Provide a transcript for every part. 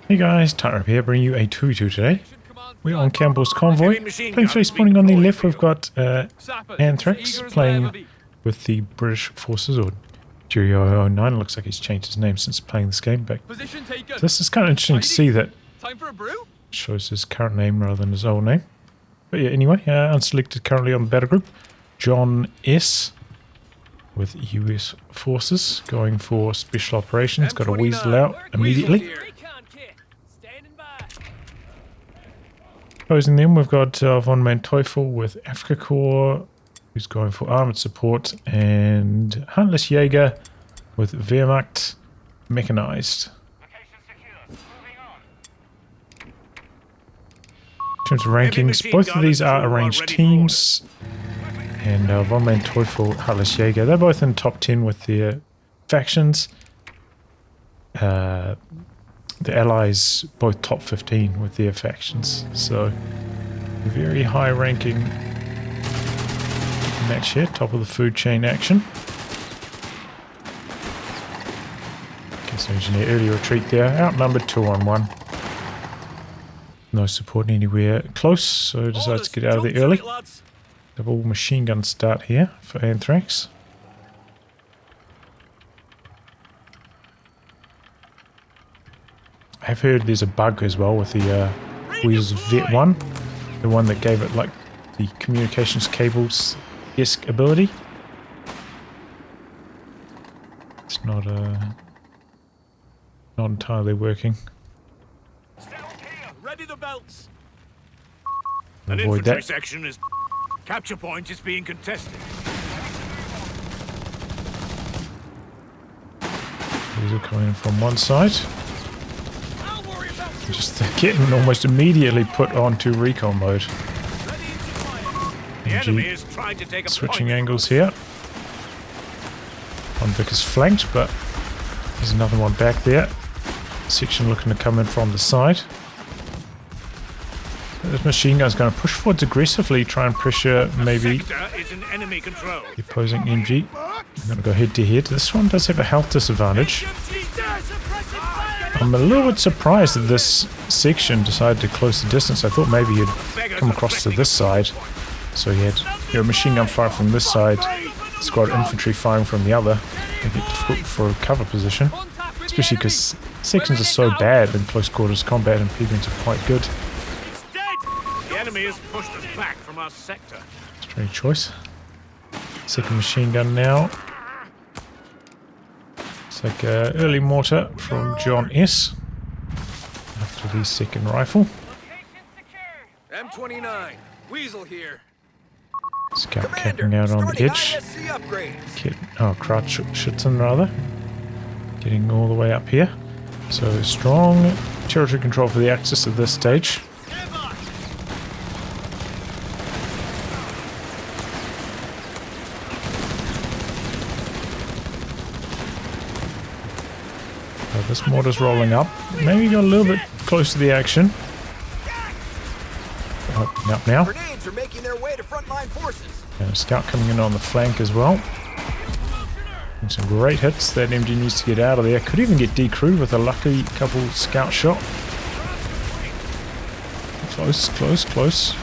Hey guys, tightrope here, bringing you a 2v2 today. We're on Campbell's Convoy. Playing face spawning on the left, we've got Anthrax playing with the British forces, or G009. It looks like he's changed his name since playing this game back. So this is kind of interesting to see that it shows his current name rather than his old name. But yeah, anyway, unselected currently on the battle group. JohnS with US forces going for special operations. Got a weasel out immediately. Opposing them, we've got VonManteuffel with Africa Corps, who's going for armored support, and Heartless Jager with Wehrmacht mechanized. In terms of rankings, both of these are arranged teams, and VonManteuffel, Heartless Jager, they're both in top 10 with their factions. The allies both top 15 with their factions, so very high ranking match here, top of the food chain action. Guess engineer early retreat there, outnumbered 2-on-1. No support anywhere close, so decides to get out of there early. Double machine gun start here for Anthrax. I've heard there's a bug as well with the Weasel Vet 1, the one that gave it like the communications cables-esque ability. It's not entirely working. Ready the belts. Avoid An infantry that. section is capture point is being contested. Weasel coming in from one side. Just getting almost immediately put onto recon mode. The enemy is trying to take a switching angles here. One Vic is flanked, but there's another one back there. Section looking to come in from the side. This machine gun's going to push forwards aggressively, try and pressure maybe the opposing MG. I'm going to go head to head. This one does have a health disadvantage. I'm a little bit surprised that this section decided to close the distance. I thought maybe he'd come across to this side. So he had a machine gun fire from this side, squad infantry firing from the other. Make it difficult for a cover position. Especially because sections are so bad in close quarters combat and PBs are quite good. The enemy has pushed us back from our sector. Strange choice. Second machine gun now. It's like an early mortar from JohnS. After the second rifle. M29, Weasel here. Scout camping out on the edge. Crouch Schützen rather. Getting all the way up here. So strong territory control for the Axis at this stage. This mortar's rolling up. Maybe got a little bit close to the action. Opening up now. Grenades are making their way to frontline forces. And a scout coming in on the flank as well. And some great hits. That MG needs to get out of there. Could even get decrewed with a lucky couple scout shot. Close, close, close.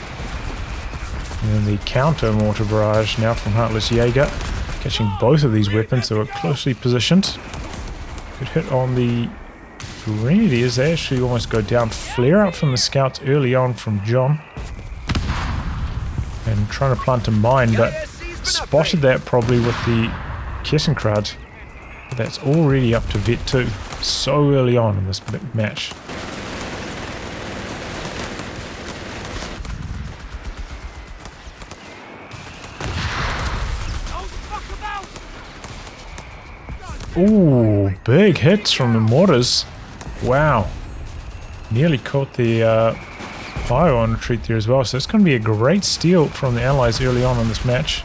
And then the counter mortar barrage now from Heartless Jager. Catching both of these weapons that were closely positioned. Good hit on the Grenadiers. They actually almost go down. Flare out from the scouts early on from John. And trying to plant a mine, but spotted that probably with the Kessenkrad. But that's already up to Vet 2. So early on in this match. Ooh, big hits from the mortars. Wow. Nearly caught the fire on retreat there as well. So it's going to be a great steal from the allies early on in this match.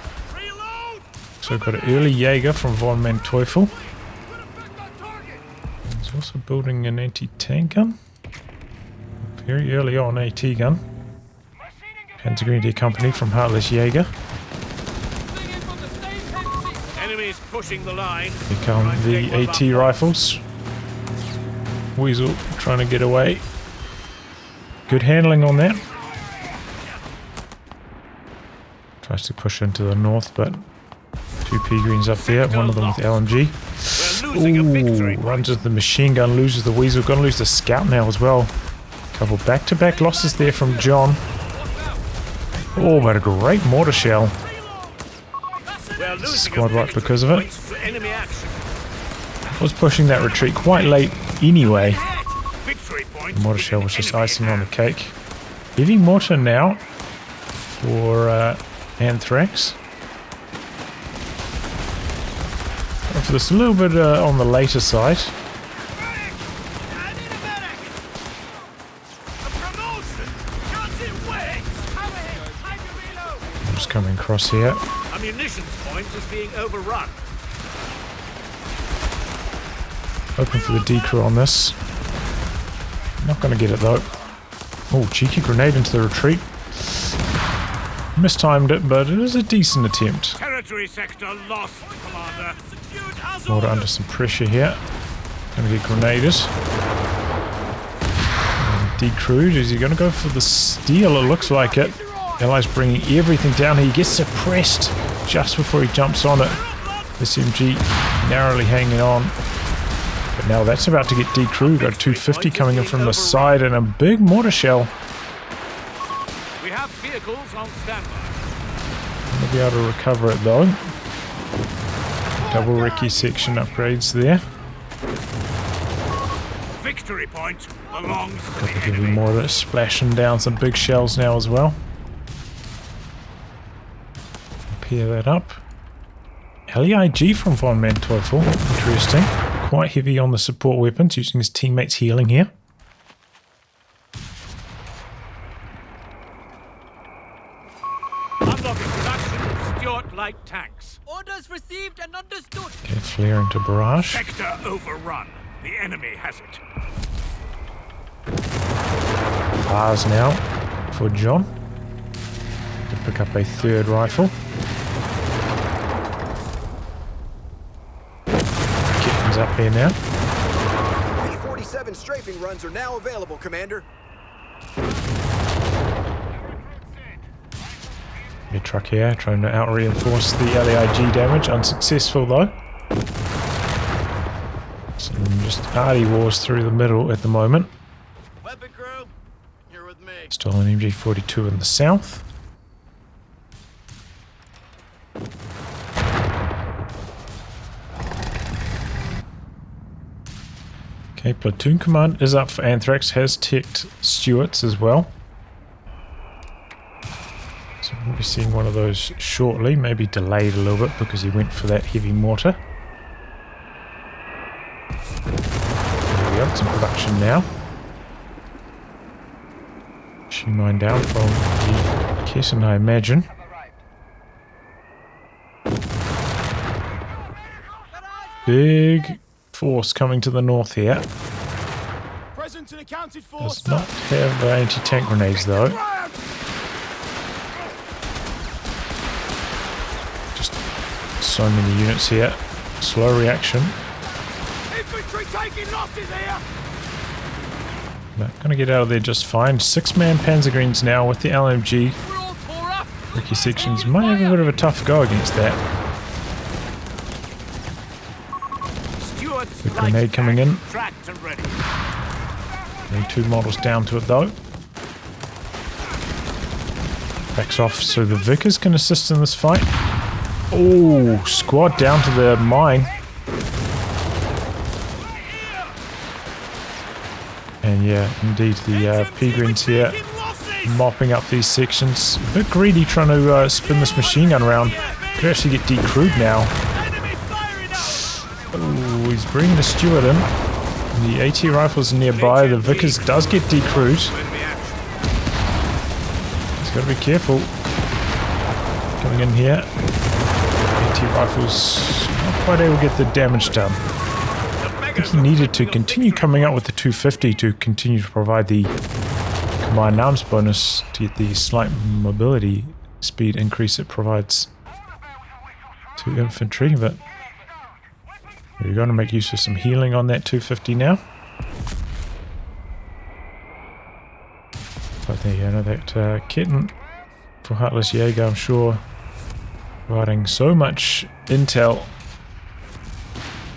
So we've got an early Jaeger from VonManteuffel. He's also building an anti-tank gun. Very early on AT gun. Panzer Company from Heartless Jager. Pushing the line. Here come the AT rifles. Weasel trying to get away. Good handling on that. Tries to push into the north, but 2 P-Greens up there, one of them with LMG. Ooh, runs with the machine gun, loses the Weasel. Gonna lose the scout now as well. Couple back-to-back losses there from John. Oh, but a great mortar shell. Squad wipe because of it. Was pushing that retreat quite late anyway. The mortar shell was just icing on the cake. Heavy mortar now for Anthrax. For this a little bit on the later side. I'm just coming across here. Ammunition point is being overrun. Hoping for the decrew on this. Not going to get it though. Oh, cheeky grenade into the retreat. Mistimed it, but it is a decent attempt. Territory sector lost, Commander. Mortar under some pressure here. Going to get grenaded. Decrewed. Is he going to go for the steal? It looks like it. Allies bringing everything down. He gets suppressed just before he jumps on it. SMG narrowly hanging on. But now that's about to get decrewed. Got a 250 coming in from the side and a big mortar shell. We have vehicles on standby. We'll be able to recover it though. Double recce section upgrades there. Victory point belongs to Got the the heavy enemy. mortar splashing down some big shells now as well. Pair that up. LEIG from VonManteuffel. Interesting. Quite heavy on the support weapons, using his teammates' healing here. Unlocking production of Stuart light tanks. Orders received and understood. Okay, flare into barrage. Sector overrun. The enemy has it. Bars now for John. To pick up a 3rd rifle. Captain's up here now. P-47 strafing runs are now available, Commander. Big truck here, trying to out-reinforce the LEIG damage. Unsuccessful though. Some just arty wars through the middle at the moment. Weapon crew, you're with me. Still an MG42 in the south. Okay, platoon command is up for Anthrax. Has ticked Stuart's as well. So we'll be seeing one of those shortly. Maybe delayed a little bit because he went for that heavy mortar. There we go, it's in production now. Machine mine down from the Kesson, I imagine. Big force coming to the north here. Present and accounted for. Does not have anti-tank grenades though. Just so many units here. Slow reaction. Infantry taking losses here. But gonna get out of there just fine. 6-man Panzergreens now with the LMG. We're all tore up. Ricky sections might have a bit of a tough go against that. Stuart's The grenade coming in. tracked and ready. Only 2 models down to it though. Backs off so the Vickers can assist in this fight. Oh, squad down to the mine. And yeah, indeed the P-Greens here mopping up these sections. A bit greedy trying to spin this machine gun around. Could actually get decrewed now. Oh, he's bringing the Stuart in. And the AT rifles nearby. The Vickers does get decrewed. He's got to be careful. Coming in here. AT rifles not quite able to get the damage done. I think he needed to continue coming out with the 250 to continue to provide the combined arms bonus to get the slight mobility speed increase it provides to infantry, but we're going to make use of some healing on that 250 now. like there, you know, that kitten for Heartless Jager, I'm sure, providing so much intel,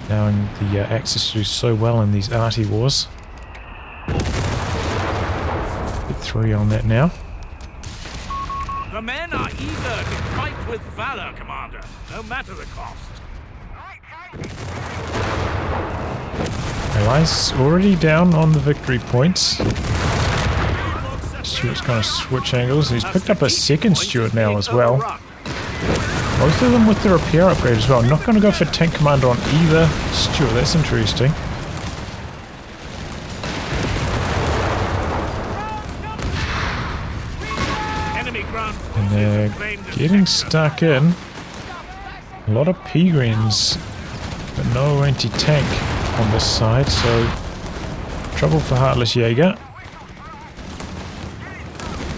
allowing the Axis to do so well in these arty wars. Get 3 on that now. The men are eager to fight with valor, Commander, no matter the cost. Allies already down on the victory points. Stuart's going to switch angles. He's picked up a second Stuart now as well. Both of them with the repair upgrade as well. Not going to go for tank commander on either Stuart. That's interesting. And they're getting stuck in. A lot of P-greens, but no anti-tank on this side, so trouble for Heartless Jager.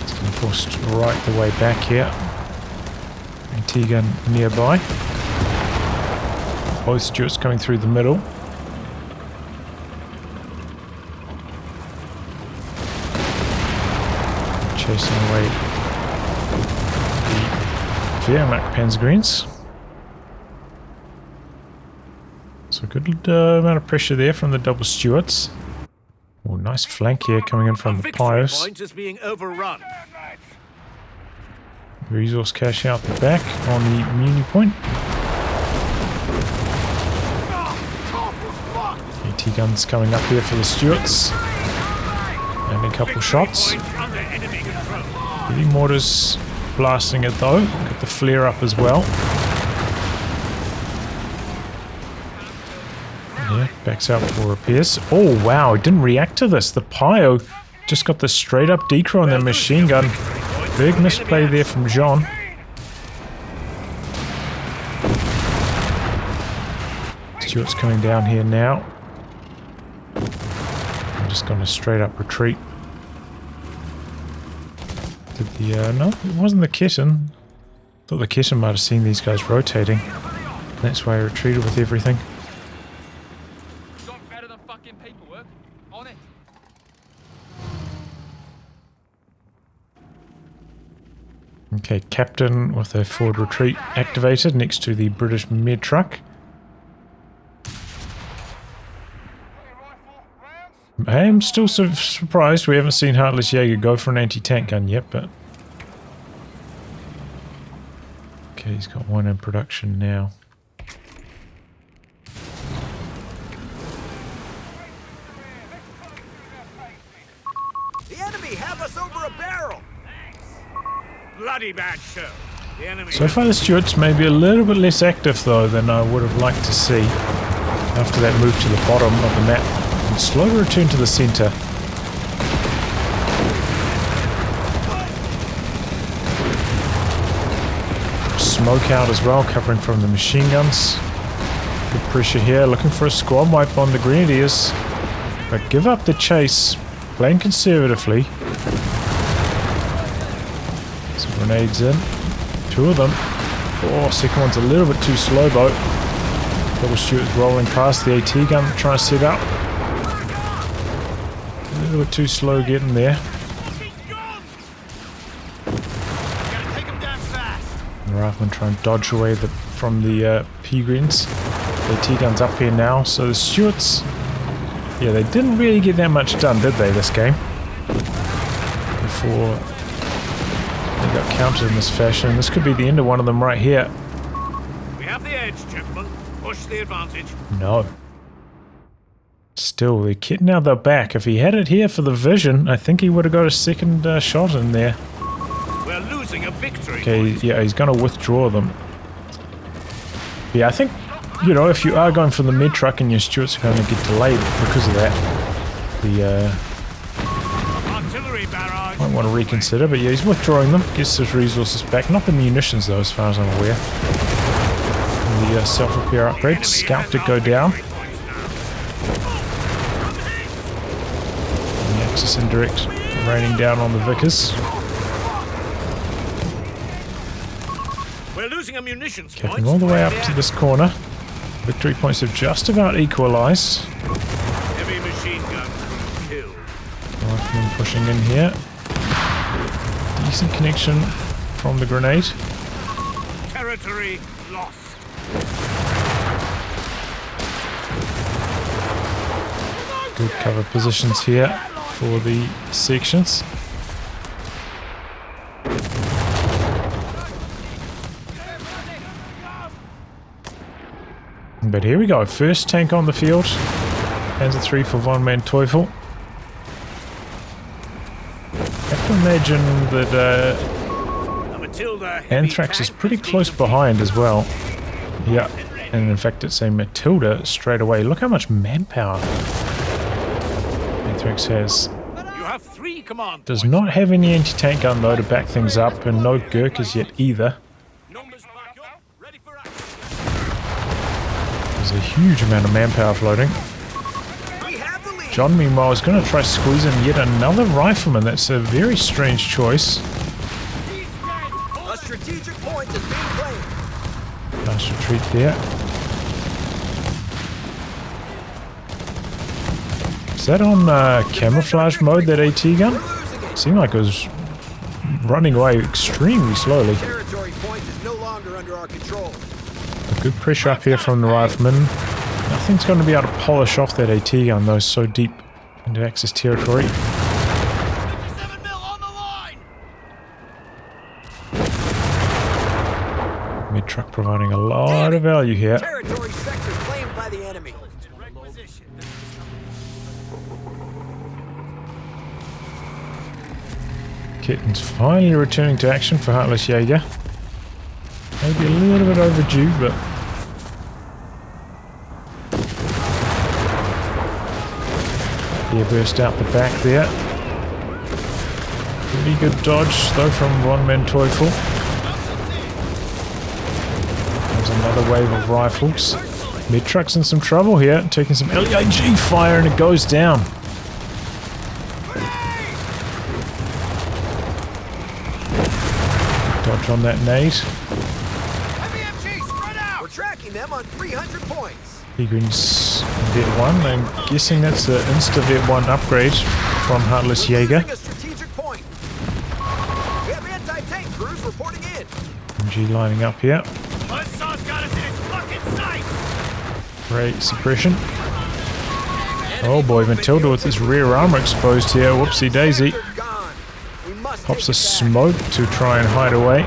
It's getting forced right the way back here. Anti-gun nearby. Both Stuarts coming through the middle. Chasing away the Wehrmacht Panzergreens. So good amount of pressure there from the double Stuarts. Oh, nice flank here coming in from the Pios. Point is being overrun. Resource cache out the back on the Muni point. AT guns coming up here for the Stuarts. And a couple shots. Heavy mortars blasting it though. Got the flare up as well. Yeah, backs out for repairs. Oh wow, it didn't react to this. The Pio just got the straight up decro on their machine gun. Big misplay there from John. Stuart's coming down here now. I'm just going to straight up retreat. Did the, no, it wasn't the kitten. Thought the kitten might have seen these guys rotating. That's why I retreated with everything. Okay, Captain with a forward retreat activated next to the British med truck. I am still surprised we haven't seen Heartless Jager go for an anti-tank gun yet, but... Okay, he's got one in production now. The enemy have us over a barrel! Bloody bad show. The enemy So far the Stuarts may be a little bit less active though than I would have liked to see after that move to the bottom of the map and slowly return to the centre. Smoke out as well, covering from the machine guns. Good pressure here, looking for a squad wipe on the Grenadiers, but give up the chase, playing conservatively. Grenades in. 2 of them. Oh, second one's a little bit too slow, though. Double Stuart's rolling past the AT gun, trying to set up. A little bit too slow getting there. The Rifleman trying to dodge away from the P-Greens. The AT gun's up here now, so the Stuarts... Yeah, they didn't really get that much done, did they, this game? Before... They got countered in this fashion. This could be the end of one of them right here. We have the edge, gentlemen. Push the advantage. No. Still, the kit now they're back. If he had it here for the vision, I think he would have got a second shot in there. We're losing a victory. Okay, yeah, he's going to withdraw them. Yeah, I think, you know, if you are going for the med truck and your Stuarts are going to get delayed because of that, the might want to reconsider, but yeah, he's withdrawing them, gets his resources back. Not the munitions though, as far as I'm aware. And the self-repair upgrade. Scout did go down. And the Axis indirect raining down on the Vickers. We're losing a munitions Capping all the way up to this corner. Victory points have just about equalised. Heavy machine gun killed. Rifleman pushing in here. Decent connection from the grenade. Territory lost. Good cover positions here for the sections. But here we go, first tank on the field. Panzer 3 for VonManteuffel. I have to imagine that Anthrax is pretty close behind as well. Yeah, and in fact it's a Matilda straight away. Look how much manpower Anthrax has. You have 3 command Does points. not have any anti-tank gun though to back things up, and no Gurkhas yet either. Numbers back up. Ready for action. There's a huge amount of manpower floating. We have the lead. John, meanwhile, is going to try squeezing yet another rifleman. That's a very strange choice. A strategic point is being claimed. Nice retreat there. Is that on camouflage mode, that AT gun? We're losing it. Seemed like it was running away extremely slowly. Territory point is no longer under our control. Good pressure up here from the rifleman. Nothing's going to be able to polish off that AT gun though, so deep into Axis territory. 57 mil on the line. Mid truck providing a lot of value here. Territory sector claimed by the enemy. Kitten's finally returning to action for Heartless Jager. Maybe a little bit overdue, but burst out the back there. Pretty good dodge though from VonManteuffel. There's another wave of rifles. Mid truck's in some trouble here, taking some LEIG fire, and it goes down. Dodge on that nade. We're tracking them on 300 points. Eagren's Vet 1. I'm guessing that's the Insta Vet 1 upgrade from Heartless Jager. Losing a strategic point. We have anti-tank crews reporting in. MG lining up here. Buzzsaw's got us in its fucking sight. Great suppression. Oh boy, Matilda with his rear armor exposed here. Whoopsie daisy. They're gone. We must Pops a take it back. smoke to try and hide away.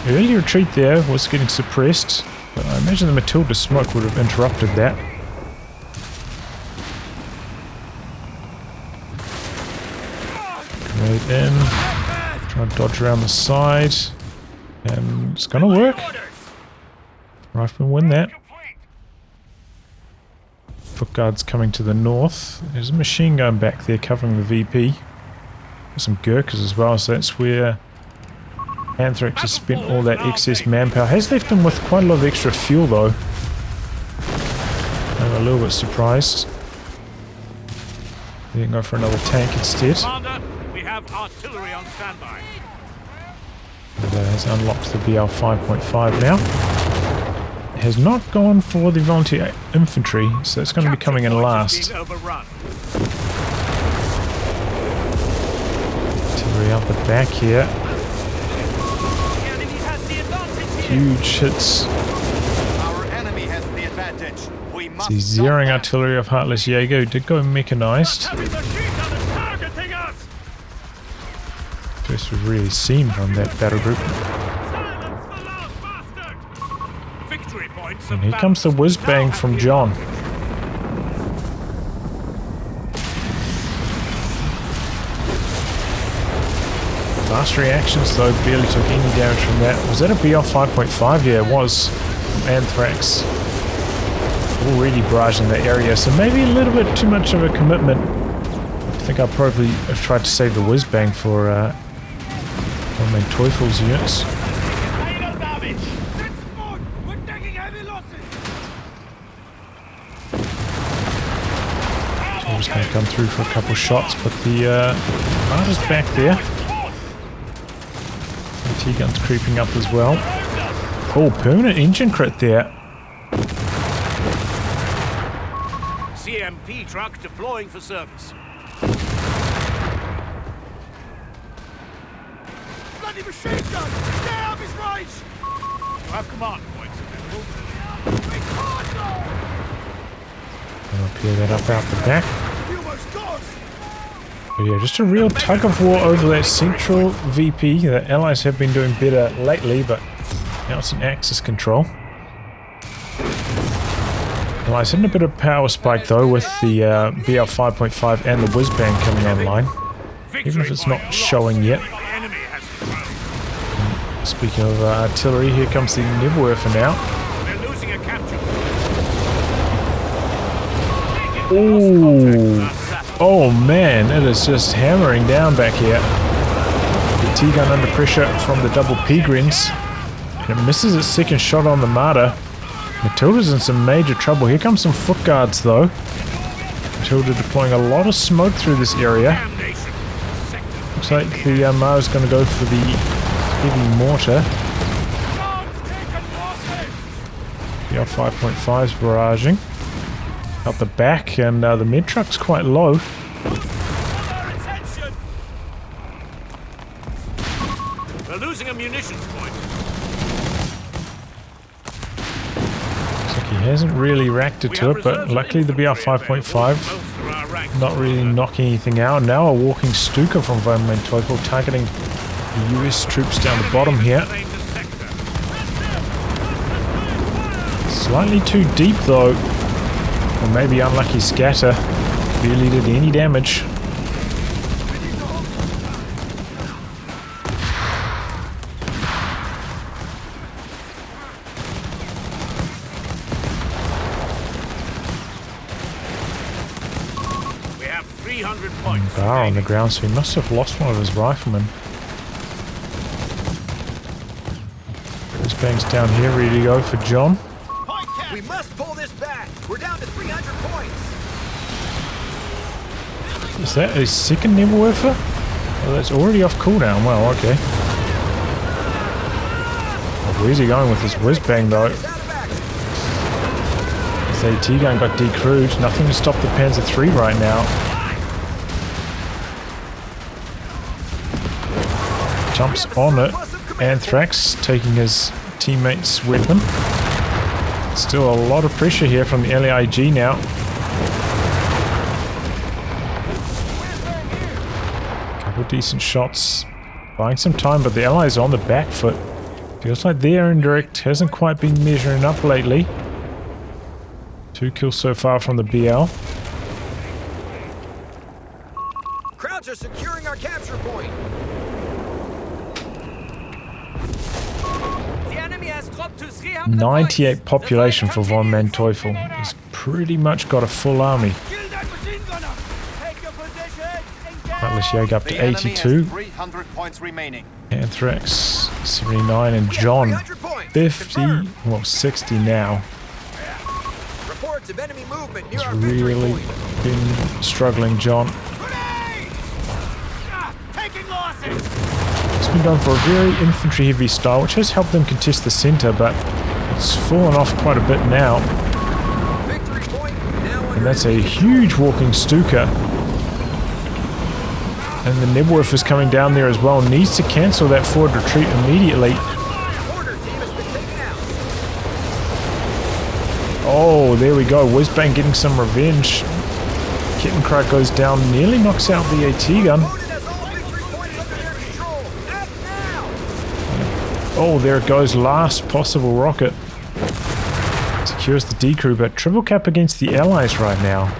Early retreat there was getting suppressed, but I imagine the Matilda smoke would have interrupted that. Right in. Try to dodge around the side. And it's gonna work. Rifleman win that. Foot guards coming to the north. There's a machine gun back there covering the VP. There's some Gurkhas as well, so that's where Anthrax has spent all that excess manpower. Has left him with quite a lot of extra fuel though. I'm a little bit surprised. He didn't go for another tank instead. Commander, we have artillery on standby. And, has unlocked the BL 5.5 now. Has not gone for the volunteer infantry, so it's going to be coming in last. Being overrun. Artillery out the back here. The enemy has the advantage here. Huge hits. Our enemy has the advantage. We must The zeroing artillery of Heartless Jager, who did go mechanized. Heavy machine gun is targeting us. First we've really seen from that battle group. Silence the loud bastard. Victory points. And here comes the whiz bang from John. Fast reactions though, barely took any damage from that. Was that a BL 5.5? Yeah, it was. Anthrax. Already barraging the area, so maybe a little bit too much of a commitment. I think I'll probably have tried to save the whiz bang for VonManteuffels units. Hail damage. That's good. We're taking heavy losses. So just going to come through for a couple shots, but the guard is back there. T-gun's creeping up as well. Oh, permanent engine crit there. CMP truck deploying for service. machine gun! Stay off his right! You have command points available. I'll clear that up out the back. You almost got us! But yeah, just a real tug of war over that central VP. The Allies have been doing better lately, but now it's in Axis control. Allies hitting a bit of power spike though with the BL 5.5 and the whiz bang coming online. Even if it's not showing yet. The enemy has grown. Speaking of artillery, here comes the Nebelwerfer now. They're losing a capture. Ooh. Oh man, it is just hammering down back here. The T-gun under pressure from the double Peregrines. And it misses its second shot on the Marder. Matilda's in some major trouble. Here comes some foot guards though. Matilda deploying a lot of smoke through this area. Looks like the Marder's going to go for the heavy mortar. The R5.5's barraging out the back, and the mid truck's quite low. We're losing a munitions point. Looks like he hasn't really racked it to it, but luckily the BR 5.5 not really knocking anything out. Now a walking Stuka from VonManteuffel targeting the US troops down the bottom here. Slightly too deep though. Or maybe unlucky scatter. Barely did any damage. We have 300 points. Bar on the ground, so he must have lost one of his riflemen. This bang's down here, ready to go for John. We must pull this back! We're down to 300 points! Is that a second Nebelwerfer? Oh, that's already off cooldown. Well, okay. Oh, where's he going with this whiz bang though? His AT gun got decrewed. Nothing to stop the Panzer III right now. Jumps on it. Anthrax taking his teammate's weapon. Still a lot of pressure here from the LAIG now. Couple decent shots. Buying some time, but the Allies are on the back foot. Feels like their indirect hasn't quite been measuring up lately. 2 kills so far from the BL. Crowds are securing our capture point! 98 population for VonManteuffel. He's pretty much got a full army. Heartless Jager up to 82. 300 points remaining. Anthrax 79 and John 50. Well, 60 now. Reports of enemy movement near He's our victory really point. been struggling, John. Taking losses! It's been going for a very infantry heavy style, which has helped them contest the center, but it's fallen off quite a bit now. Victory point now And under that's a huge walking Stuka. And the Nebelwerfer's coming down there as well. Needs to cancel that forward retreat immediately. order team has been taken out. Oh, there we go. Whizbang getting some revenge. Kittencrack goes down, nearly knocks out the AT gun. Opponent has all victory points under their control. Act now! Oh, there it goes. Last possible rocket. Secures the decrew, but triple cap against the Allies right now.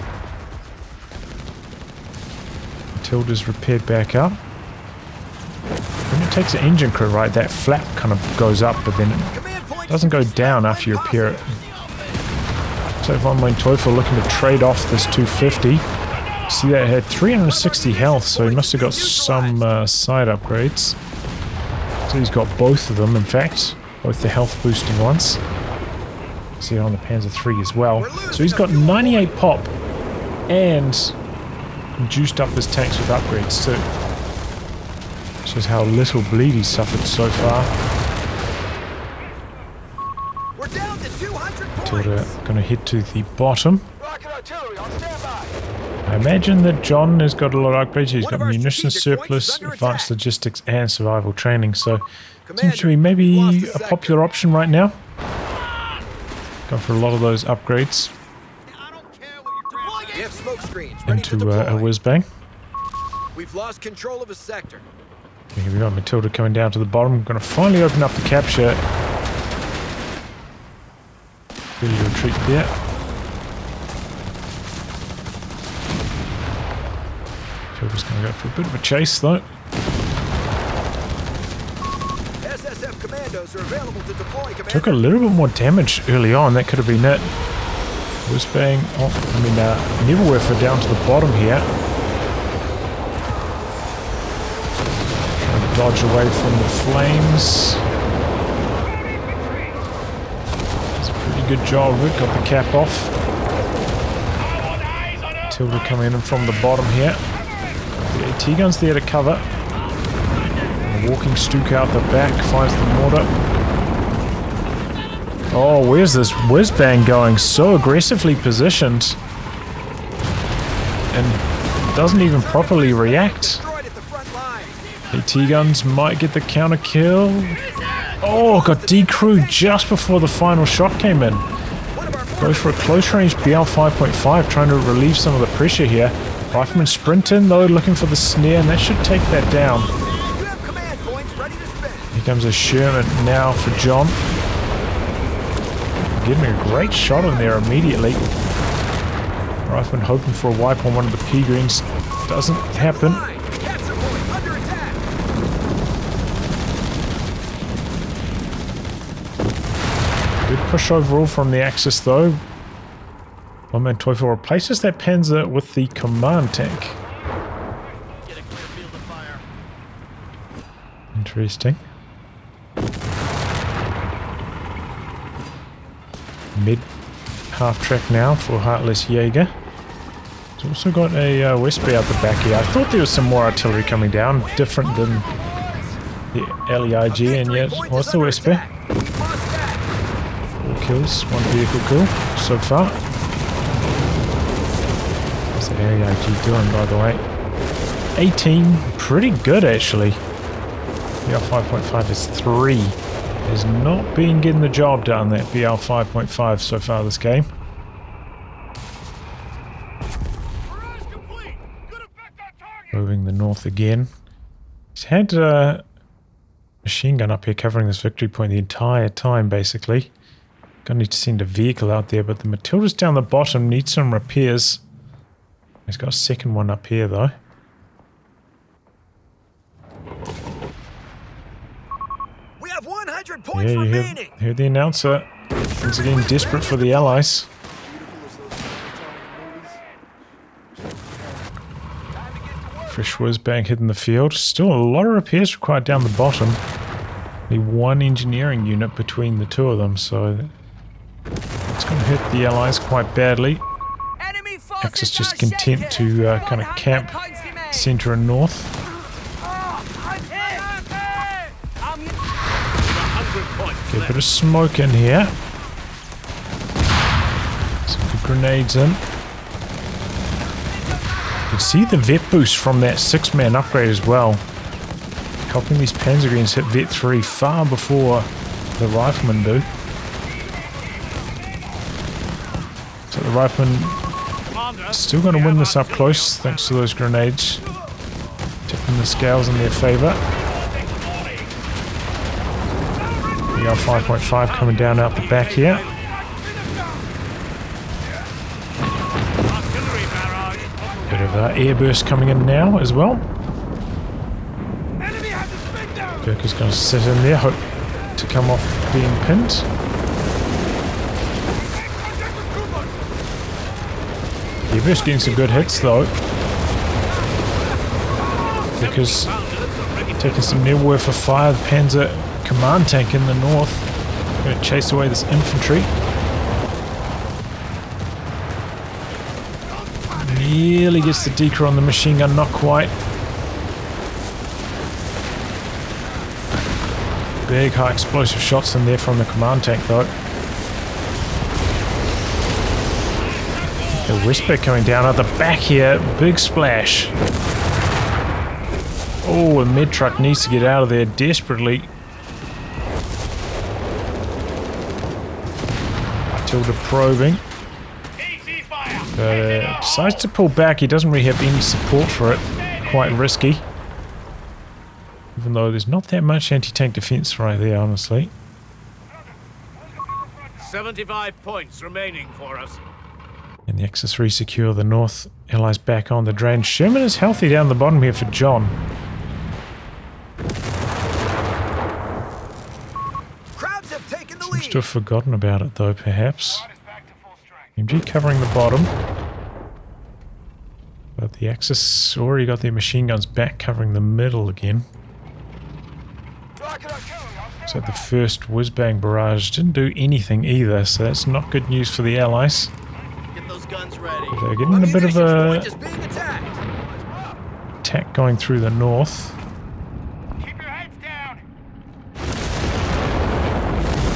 Matilda's repaired back up. When it takes an engine crit, right, that flap kind of goes up, but then it Command point doesn't go down after you repair it. So VonManteuffel looking to trade off this 250. See that it had 360 health, so he must have got some side upgrades. So he's got both of them, in fact. Both the health boosting ones. See it on the Panzer III as well. So he's got 98 pop and juiced up his tanks with upgrades too. Shows how little bleed he's suffered so far. We're down to 200 points. Tilda gonna head to the bottom. Rocket artillery on standby. I imagine that John has got a lot of upgrades. He's One got of our munitions strategic points surplus, is under advanced attack. logistics, and survival training. So seems to be Commander, maybe we've lost a the sector. popular option right now. Going for a lot of those upgrades We have smoke screens ready to into deploy. a whiz-bang. We've lost control of a sector. Okay, here we go. Matilda coming down to the bottom. Going to finally open up the capture. Really retreat there. Matilda's going to go for a bit of a chase though. SSF commandos are available to deploy, Commander. Took a little bit more damage early on. That could have been it. Whiz-bang. Oh, I mean, Neverwerfer down to the bottom here. Trying to dodge away from the flames. It's a pretty good job of it. Got the cap off. Tilda coming in from the bottom here. The AT gun's there to cover. The walking Stuka out the back finds the mortar. Oh, where's this whiz-bang going? So aggressively positioned. And doesn't even properly react. Destroyed at the front line. AT guns might get the counter kill. Oh, got decrewed just before the final shot came in. One of our Goes for a close range BL 5.5, trying to relieve some of the pressure here. Rifleman sprint in though, looking for the snare, and that should take that down. You have command points ready to spin. Here comes a Sherman now for John. Getting a great shot in there immediately. Rifleman hoping for a wipe on one of the P-greens. Doesn't happen. Line. Capture point under attack. Good push overall from the Axis though. VonManteuffel replaces that Panzer with the command tank. Interesting. Mid half track now for Heartless Jager. It's also got a Westby out the back here. I thought there was some more artillery coming down, different than the LEIG, and yet what's the Westby? 4 kills, 1 vehicle kill so far. What's the LEIG doing, by the way? 18, pretty good actually. BL 5.5 is 3. Has not been getting the job done, that BL 5.5 so far this game. Moving the north again. He's had a machine gun up here covering this victory point the entire time, basically. Gonna need to send a vehicle out there, but the Matilda's down the bottom, needs some repairs. He's got a second one up here, though. We have 100 points Yeah, you remaining. heard the announcer. Things are getting desperate for the Allies. Fresh whiz-bang hitting the field. Still a lot of repairs required down the bottom. Only one engineering unit between the two of them, so it's going to hurt the Allies quite badly. Axis just content to kind of camp center and north. Get a bit of smoke in here. Some good grenades in. You can see the vet boost from that 6-man upgrade as well. Helping these Panzergreens hit vet 3 far before the Riflemen do. So the Riflemen still going to win this up close thanks to those grenades. Tipping the scales in their favour. BL 5.5 coming down out the back here. Bit of airburst coming in now as well. Gurkha's going to sit in there, hope to come off being pinned. Airburst getting some good hits though. Gurkha's taking some Neverwerfer fire. The Panzer command tank in the north. Going to chase away this infantry. Nearly gets the decoy on the machine gun, not quite. Big high explosive shots in there from the command tank though. The Whisper coming down at the back here. Big splash. Oh, a mid truck needs to get out of there desperately. Tilda probing. Decides to pull back. He doesn't really have any support for it. Quite risky. Even though there's not that much anti-tank defense right there, honestly. 75 points remaining for us. And the XS3 secure the North Allies back on the drain. Sherman is healthy down the bottom here for John. Crowds have taken the Seems lead. to have forgotten about it though, perhaps. MG covering the bottom. But the Axis already got their machine guns back covering the middle again. So the first whiz-bang barrage didn't do anything either, so that's not good news for the Allies. Get those guns ready. They're getting a bit of a Point is being attacked. attack going through the north. Keep your heads down.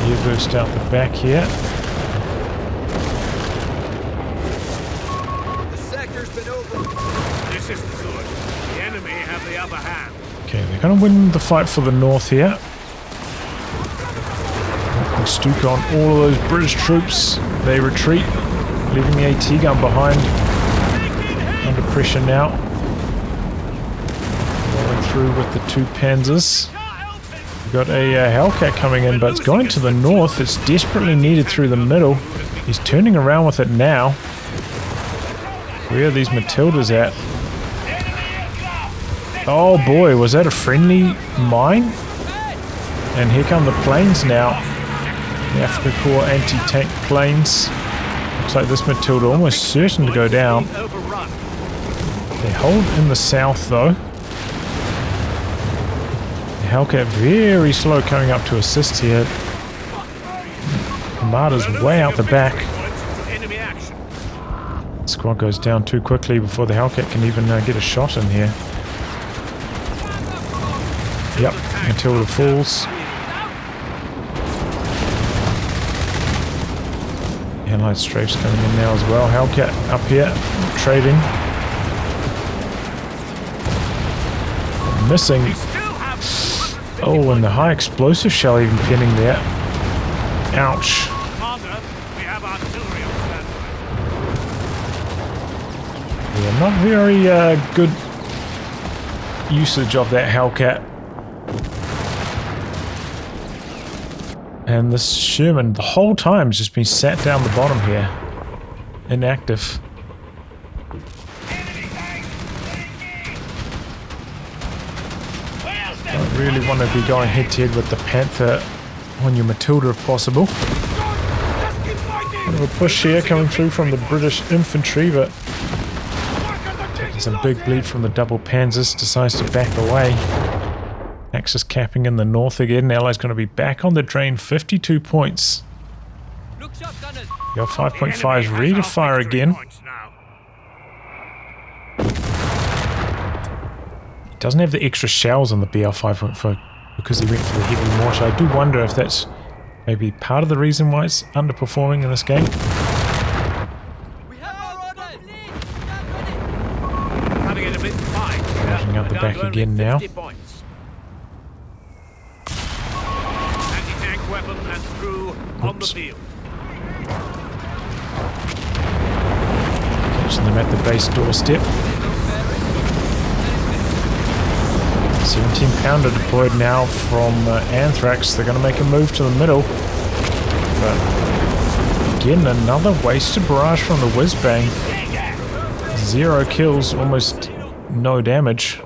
Air burst out the back here. The sector's been over. This isn't good. The enemy have the upper hand. Okay, they're going to win the fight for the north here. Stuka on all of those British troops. They retreat, leaving the AT gun behind. Under pressure now. Rolling through with the two Panzers. We've got a Hellcat coming in, but it's going to the north. It's desperately needed through the middle. He's turning around with it now. Where are these Matildas at? Oh boy, was that a friendly mine? And here come the planes now. The Africa Corps anti-tank planes. Looks like this Matilda almost certain to go down. They hold in the south though. The Hellcat very slow coming up to assist here. Armada's way out the back. The squad goes down too quickly before the Hellcat can even get a shot in here. Yep, Matilda falls. Allied strafes coming in now as well. Hellcat up here, trading. Missing. Oh, and the high explosive shell even pinning there. Ouch. Yeah, not very good usage of that Hellcat. And this Sherman, the whole time, has just been sat down the bottom here. Inactive. I really want to be going head-to-head with the Panther on your Matilda if possible. Bit of a push here coming through from the British infantry, but taking some big bleed from the double Panzers, decides to back away. Axis capping in the north again. Allies going to be back on the drain. 52 points. Your 5.5 is ready to fire again. He doesn't have the extra shells on the BL 5.4 because he went for the heavy mortar. I do wonder if that's maybe part of the reason why it's underperforming in this game. Rushing out the back again now. Weapon and crew on the field. Catching them at the base doorstep. 17-pounder deployed now from Anthrax. They're going to make a move to the middle. But again, another wasted barrage from the whiz-bang. 0 kills, almost no damage.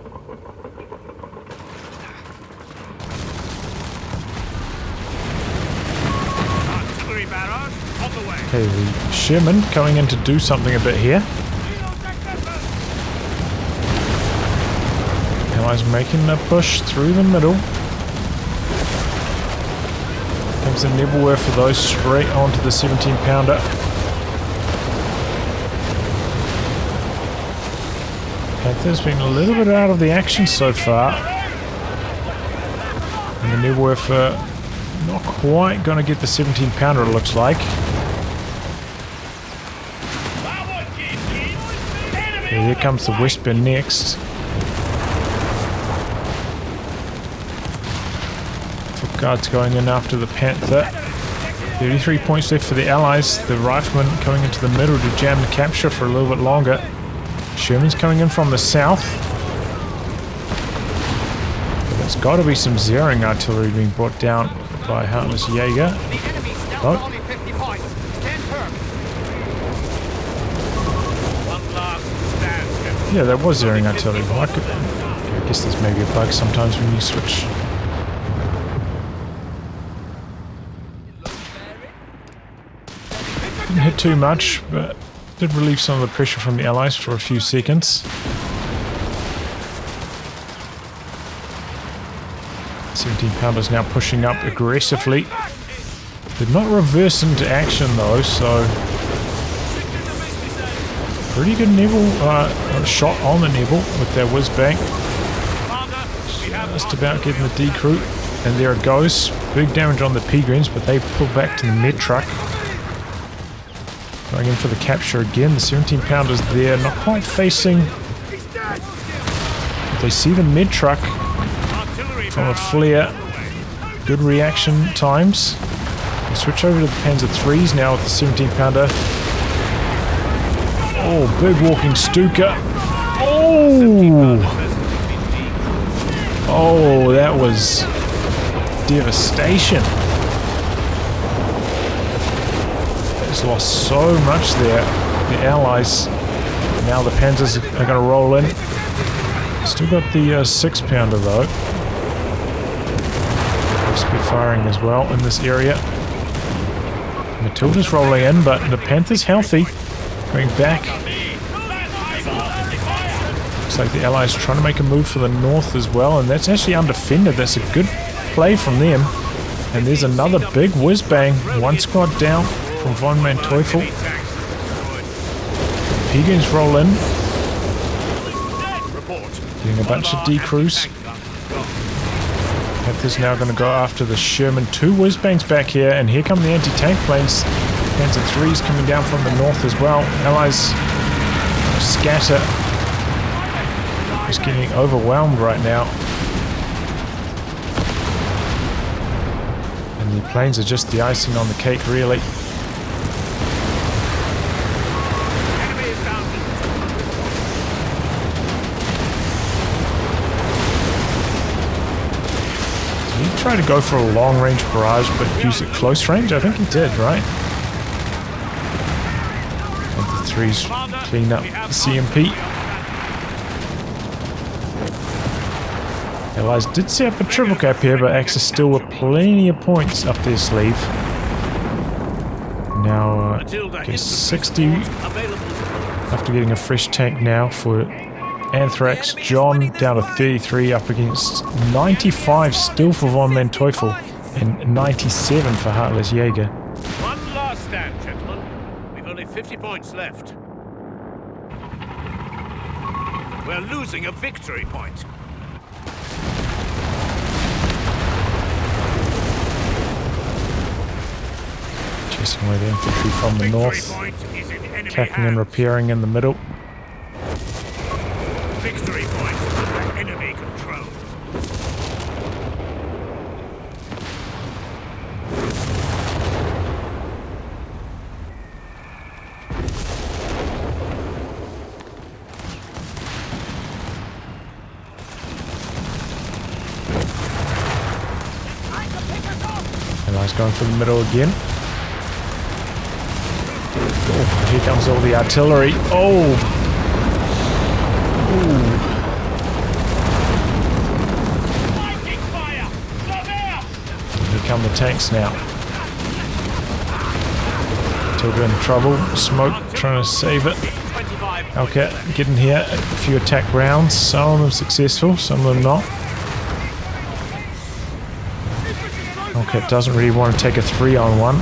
Okay, the Sherman coming in to do something a bit here. Allies making a push through the middle. Comes the Nebelwerfer for those straight onto the 17-pounder. Panther's been a little bit out of the action so far. And the Nebelwerfer not quite going to get the 17-pounder, it looks like. here comes the Whisper next. Foot Guards going in after the Panther. 33 points left for the Allies. The Riflemen coming into the middle to jam the capture for a little bit longer. Sherman's coming in from the south. But there's got to be some zeroing artillery being brought down by Heartless Jager. Oh. Yeah, there was zeroing artillery. I guess there's maybe a bug sometimes when you switch. Didn't hit too much, but did relieve some of the pressure from the Allies for a few seconds. 17-pounders now pushing up aggressively. Did not reverse into action though, so pretty good Nebel shot on the Nebel with their whiz bang. Just about getting the D crew, and there it goes. Big damage on the P-Greens, but they pull back to the mid truck. Going in for the capture again. The 17-pounders there, not quite facing. But they see the mid truck from a flare. Good reaction times. They switch over to the Panzer IIIs now with the 17-pounder. Oh, big walking Stuka. Oh! Oh, that was devastation. It's lost so much there. The Allies, now the Panzers are going to roll in. Still got the 6-pounder though. Must be firing as well in this area. Matilda's rolling in, but the Panther's healthy. Going back. Looks like the Allies trying to make a move for the north as well, and that's actually undefended. That's a good play from them. And there's another big whiz bang. One squad down from VonManteuffel. P-Guns roll in. Getting a bunch of D-crews. Panthers now going to go after the Sherman. 2 whiz bangs back here, and here come the anti-tank planes. Panzer III's coming down from the north as well. Allies scatter. Just getting overwhelmed right now. And the planes are just the icing on the cake, really. Did he try to go for a long-range barrage but use it close range? I think he did, right? And the 3's clean up the CMP. Allies did set up a triple cap here, but Axis still with plenty of points up their sleeve. Now, gets 60 after getting a fresh tank now for Anthrax. John down to 33 up against 95 still for VonManteuffel and 97 for Heartless Jager. One last stand, gentlemen. We've only 50 points left. We're losing a victory point. Chasing away the infantry from the north, capping and repairing in the middle. Victory point under enemy control. Allies going for the middle again. Oh, here comes all the artillery. Oh! Ooh. Here come the tanks now. Tilda in trouble. Smoke trying to save it. Okay, getting here. A few attack rounds. Some of them successful, some of them not. Okay, doesn't really want to take a 3-on-1.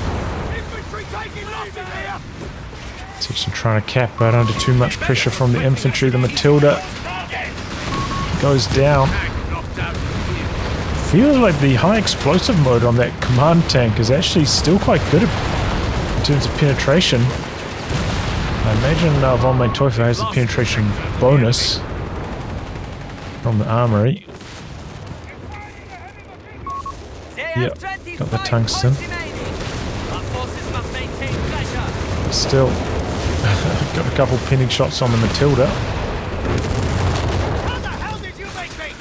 Section trying to cap, but under too much pressure from the infantry. The Matilda goes down. Feels like the high explosive mode on that command tank is actually still quite good in terms of penetration. I imagine VonManteuffel has the penetration bonus from the armory. Yep, got the tungsten. Still, got a couple pinning shots on the Matilda. How the hell did you make me?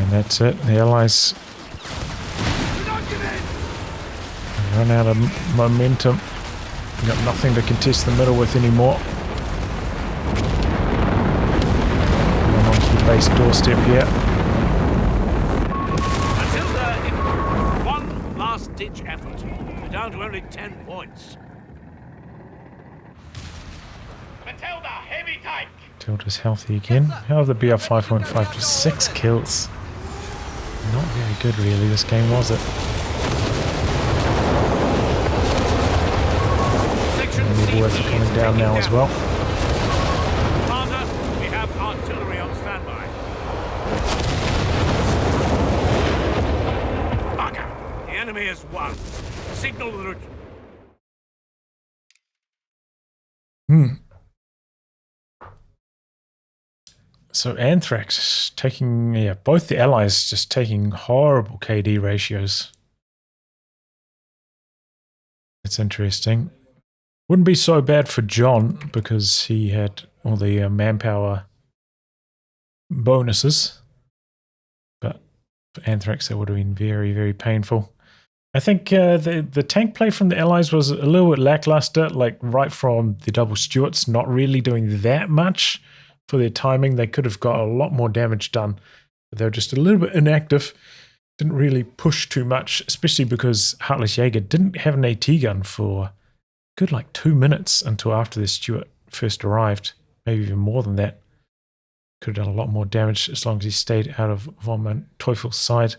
And that's it. The Allies run out of momentum. Got nothing to contest the middle with anymore. Going on to the base doorstep here. Matilda, in one last-ditch effort. We're down to only 10 points. Matilda, heavy tank. Tilda's healthy again. How are the BR 5.5 to 6 kills? Not very good really this game, was it? And worth coming down now as well. Commander, we have artillery on standby. Bugger! The enemy has won. Signal the... So Anthrax taking, yeah, both the Allies just taking horrible KD ratios. It's interesting. Wouldn't be so bad for John because he had all the manpower bonuses. But for Anthrax, that would have been very, very painful. I think the tank play from the Allies was a little bit lackluster, like right from the double Stuarts, not really doing that much for their timing. They could have got a lot more damage done, but they were just a little bit inactive. Didn't really push too much, especially because Heartless Jager didn't have an AT gun for good like 2 minutes until after the Stuart first arrived, maybe even more than that. Could have done a lot more damage as long as he stayed out of VonManteuffel's side,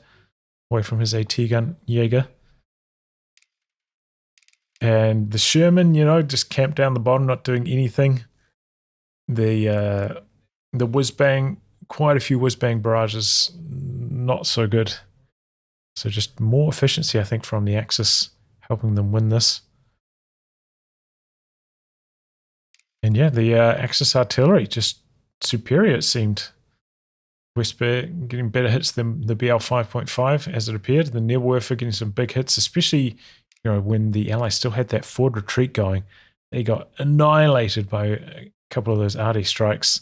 away from his AT gun, Jaeger. And the Sherman, you know, just camped down the bottom, not doing anything. The whiz-bang, quite a few whiz-bang barrages, not so good. So just more efficiency, I think, from the Axis, helping them win this. And yeah, the Axis artillery, just superior, it seemed. Whisper getting better hits than the BL 5.5 as it appeared. The Nebelwerfer getting some big hits, especially, you know, when the Allies still had that forward retreat going. They got annihilated by a couple of those arty strikes.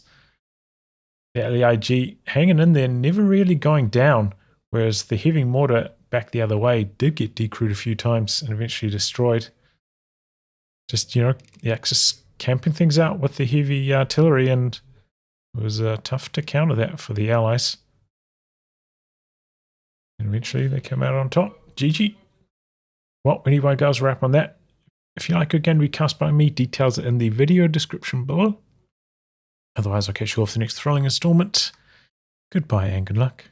The LEIG hanging in there, never really going down, whereas the heavy mortar back the other way did get decrewed a few times and eventually destroyed. Just, you know, the Axis camping things out with the heavy artillery, and it was tough to counter that for the Allies. And eventually they come out on top. GG. Well, anyway, guys, wrap on that. If you like a game to be cast by me, details are in the video description below. Otherwise, I'll catch you off the next thrilling installment. Goodbye and good luck.